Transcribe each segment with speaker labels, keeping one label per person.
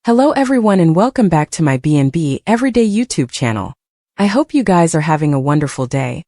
Speaker 1: Hello everyone and welcome back to my B&B Everyday YouTube channel. I hope you guys are having a wonderful day.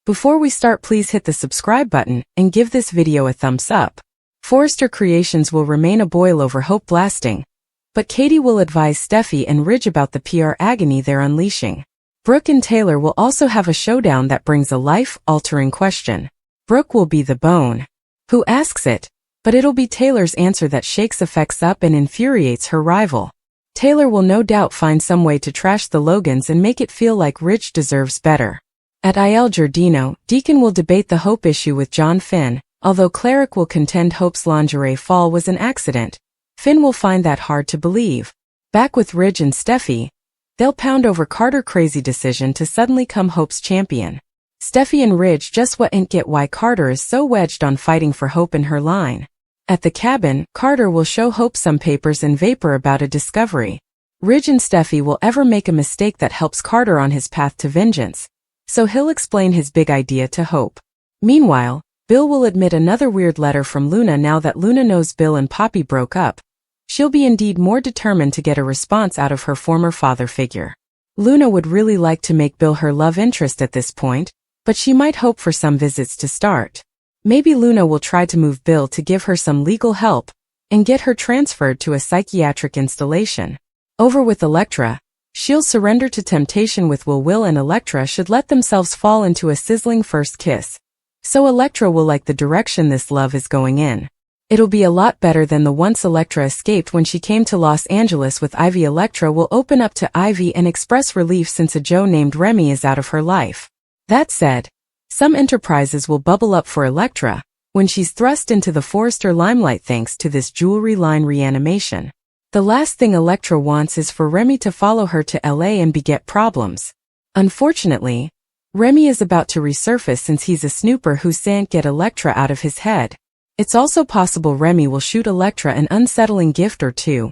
Speaker 1: Before we start, please hit the subscribe button and give this video a thumbs up. Forrester creations will remain a boil over hope blasting, but Katie will advise Steffi and Ridge about the PR agony they're unleashing. Brooke and Taylor will also have a showdown that brings a life-altering question. Brooke will be the bone who asks it, but it'll be Taylor's answer that shakes effects up and infuriates her rival. Taylor will no doubt find some way to trash the Logans and make it feel like Ridge deserves better. At Il Giardino, Deacon will debate the Hope issue with John Finn, although Cleric will contend Hope's lingerie fall was an accident. Finn will find that hard to believe. Back with Ridge and Steffi, they'll pound over Carter's crazy decision to suddenly come Hope's champion. Steffi and Ridge just won't get why Carter is so wedged on fighting for Hope in her line. At the cabin, Carter will show Hope some papers and vapor about a discovery. Ridge and Steffi will ever make a mistake that helps Carter on his path to vengeance, so he'll explain his big idea to Hope. Meanwhile, Bill will admit another weird letter from Luna. Now that Luna knows Bill and Poppy broke up, she'll be indeed more determined to get a response out of her former father figure. Luna would really like to make Bill her love interest at this point, but she might hope for some visits to start. Maybe Luna will try to move Bill to give her some legal help and get her transferred to a psychiatric installation. Over with Elektra, she'll surrender to temptation with Will and Elektra should let themselves fall into a sizzling first kiss. So Elektra will like the direction this love is going in. It'll be a lot better than the once Elektra escaped when she came to Los Angeles with Ivy. Elektra will open up to Ivy and express relief since a Joe named Remy is out of her life. That said, some enterprises will bubble up for Elektra when she's thrust into the Forrester limelight thanks to this jewelry line reanimation. The last thing Elektra wants is for Remy to follow her to LA and beget problems. Unfortunately, Remy is about to resurface since he's a snooper who can't get Elektra out of his head. It's also possible Remy will shoot Elektra an unsettling gift or two,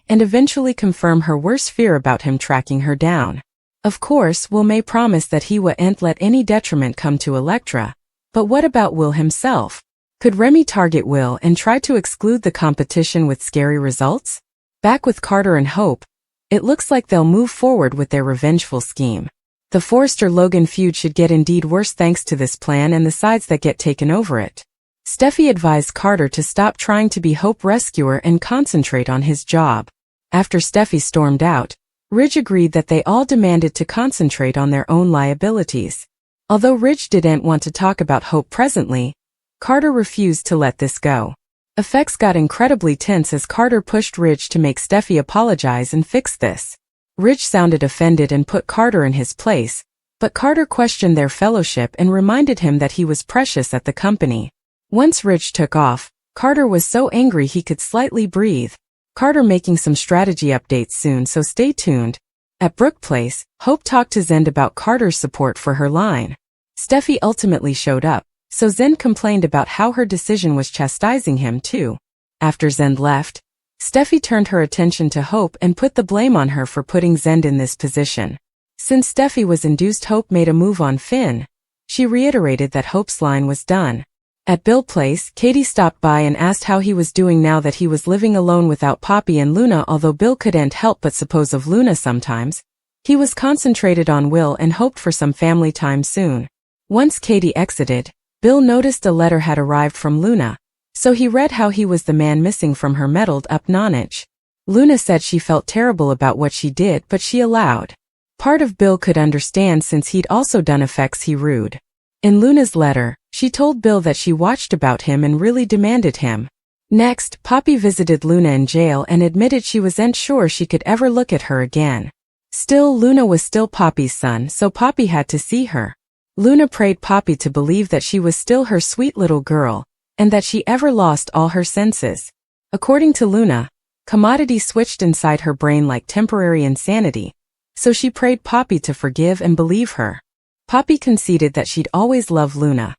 Speaker 1: and eventually confirm her worst fear about him tracking her down. Of course, Will may promise that he won't let any detriment come to Elektra, but what about Will himself? Could Remy target Will and try to exclude the competition with scary results? Back with Carter and Hope, it looks like they'll move forward with their revengeful scheme. The Forrester-Logan feud should get indeed worse thanks to this plan and the sides that get taken over it. Steffi advised Carter to stop trying to be Hope rescuer and concentrate on his job. After Steffi stormed out, Ridge agreed that they all demanded to concentrate on their own liabilities. Although Ridge didn't want to talk about Hope presently, Carter refused to let this go. Effects got incredibly tense as Carter pushed Ridge to make Steffi apologize and fix this. Ridge sounded offended and put Carter in his place, but Carter questioned their fellowship and reminded him that he was precious at the company. Once Ridge took off, Carter was so angry he could slightly breathe. Carter making some strategy updates soon, so stay tuned. At Brooke Place, Hope talked to Zend about Carter's support for her line. Steffi ultimately showed up, so Zend complained about how her decision was chastising him too. After Zend left, Steffi turned her attention to Hope and put the blame on her for putting Zend in this position. Since Steffi was induced, Hope made a move on Finn. She reiterated that Hope's line was done. At Bill Place, Katie stopped by and asked how he was doing now that he was living alone without Poppy and Luna. Although Bill couldn't help but suppose of Luna sometimes, he was concentrated on Will and hoped for some family time soon. Once Katie exited, Bill noticed a letter had arrived from Luna, so he read how he was the man missing from her meddled-up nonage. Luna said she felt terrible about what she did, but she allowed. Part of Bill could understand since he'd also done effects he rude. In Luna's letter, she told Bill that she watched about him and really demanded him. Next, Poppy visited Luna in jail and admitted she wasn't sure she could ever look at her again. Still, Luna was still Poppy's son, so Poppy had to see her. Luna prayed Poppy to believe that she was still her sweet little girl, and that she ever lost all her senses. According to Luna, commodity switched inside her brain like temporary insanity, so she prayed Poppy to forgive and believe her. Poppy conceded that she'd always loved Luna,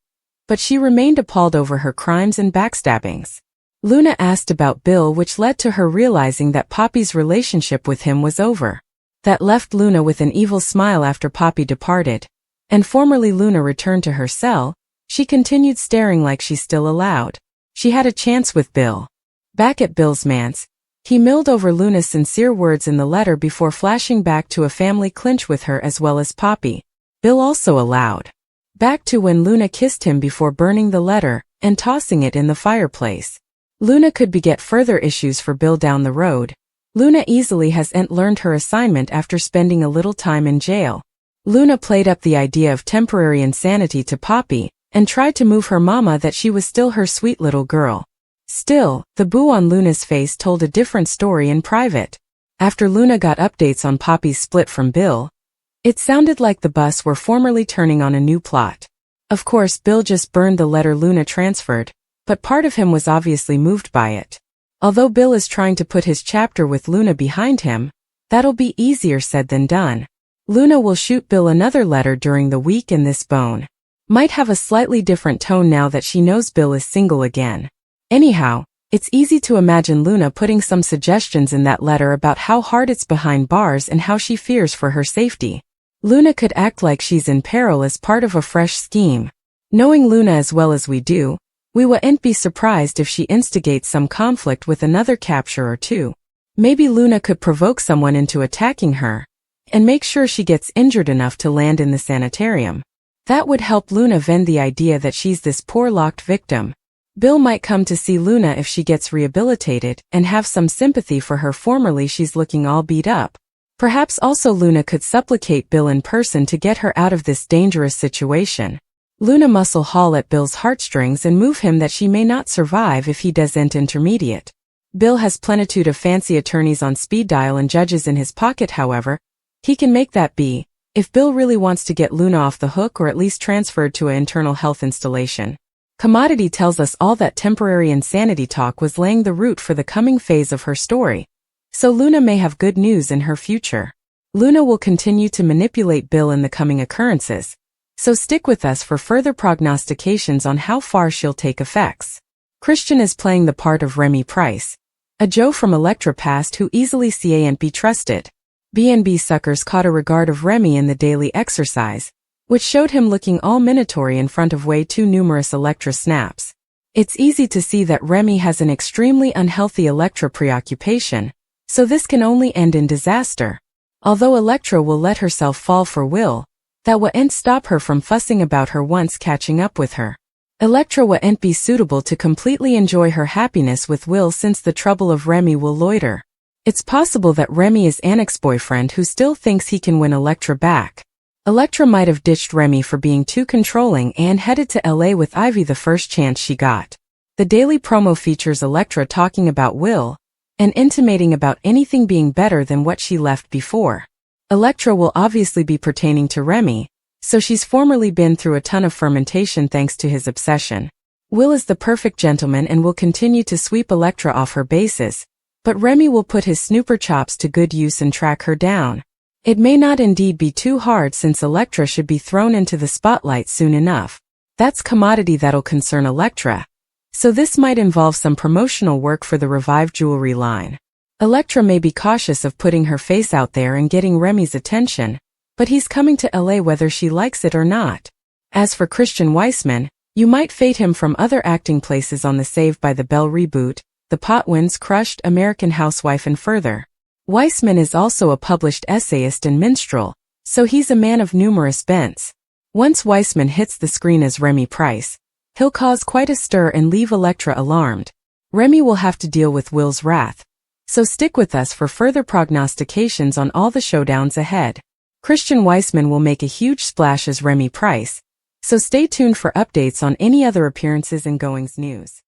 Speaker 1: but she remained appalled over her crimes and backstabbings. Luna asked about Bill, which led to her realizing that Poppy's relationship with him was over. That left Luna with an evil smile after Poppy departed, and formerly Luna returned to her cell. She continued staring like she's still allowed. She had a chance with Bill. Back at Bill's manse, He milled over Luna's sincere words in the letter before flashing back to a family clinch with her as well as Poppy. Bill also allowed. Back to when Luna kissed him before burning the letter and tossing it in the fireplace. Luna could beget further issues for Bill down the road. Luna easily hasn't learned her assignment after spending a little time in jail. Luna played up the idea of temporary insanity to Poppy and tried to move her mama that she was still her sweet little girl. Still, the boo on Luna's face told a different story in private. After Luna got updates on Poppy's split from Bill, it sounded like the bus were formally turning on a new plot. Of course, Bill just burned the letter Luna transferred, but part of him was obviously moved by it. Although Bill is trying to put his chapter with Luna behind him, that'll be easier said than done. Luna will shoot Bill another letter during the week and this bone might have a slightly different tone now that she knows Bill is single again. Anyhow, it's easy to imagine Luna putting some suggestions in that letter about how hard it's behind bars and how she fears for her safety. Luna could act like she's in peril as part of a fresh scheme. Knowing Luna as well as we do, we wouldn't be surprised if she instigates some conflict with another capture or two. Maybe Luna could provoke someone into attacking her and make sure she gets injured enough to land in the sanitarium. That would help Luna vend the idea that she's this poor locked victim. Bill might come to see Luna if she gets rehabilitated and have some sympathy for her. Formerly she's looking all beat up. Perhaps also Luna could supplicate Bill in person to get her out of this dangerous situation. Luna muscle haul at Bill's heartstrings and move him that she may not survive if he doesn't intermediate. Bill has plenitude of fancy attorneys on speed dial and judges in his pocket. However, he can make that be, if Bill really wants to get Luna off the hook or at least transferred to an internal health installation. Commodity tells us all that temporary insanity talk was laying the root for the coming phase of her story. So Luna may have good news in her future. Luna will continue to manipulate Bill in the coming occurrences. So stick with us for further prognostications on how far she'll take effects. Christian is playing the part of Remy Price, a Joe from Elektra past who easily can't be trusted. B&B suckers caught a regard of Remy in the daily exercise, which showed him looking all minatory in front of way too numerous Elektra snaps. It's easy to see that Remy has an extremely unhealthy Elektra preoccupation, so this can only end in disaster. Although Elektra will let herself fall for Will, that wouldn't stop her from fussing about her once catching up with her. Elektra wouldn't be suitable to completely enjoy her happiness with Will since the trouble of Remy will loiter. It's possible that Remy is an ex-boyfriend who still thinks he can win Elektra back. Elektra might have ditched Remy for being too controlling and headed to LA with Ivy the first chance she got. The daily promo features Elektra talking about Will and intimating about anything being better than what she left before. Elektra will obviously be pertaining to Remy, so she's formerly been through a ton of fermentation thanks to his obsession. Will is the perfect gentleman and will continue to sweep Elektra off her bases, but Remy will put his snooper chops to good use and track her down. It may not indeed be too hard since Elektra should be thrown into the spotlight soon enough. That's commodity that'll concern Elektra. So this might involve some promotional work for the revived jewelry line. Elektra may be cautious of putting her face out there and getting Remy's attention, but he's coming to LA whether she likes it or not. As for Christian Weissman, you might fade him from other acting places on the Saved by the Bell reboot, The Potwins, Crushed, American Housewife and further. Weissman is also a published essayist and minstrel, so he's a man of numerous bents. Once Weissman hits the screen as Remy Price, he'll cause quite a stir and leave Elektra alarmed. Remy will have to deal with Will's wrath. So stick with us for further prognostications on all the showdowns ahead. Christian Weissman will make a huge splash as Remy Price, so stay tuned for updates on any other appearances and goings news.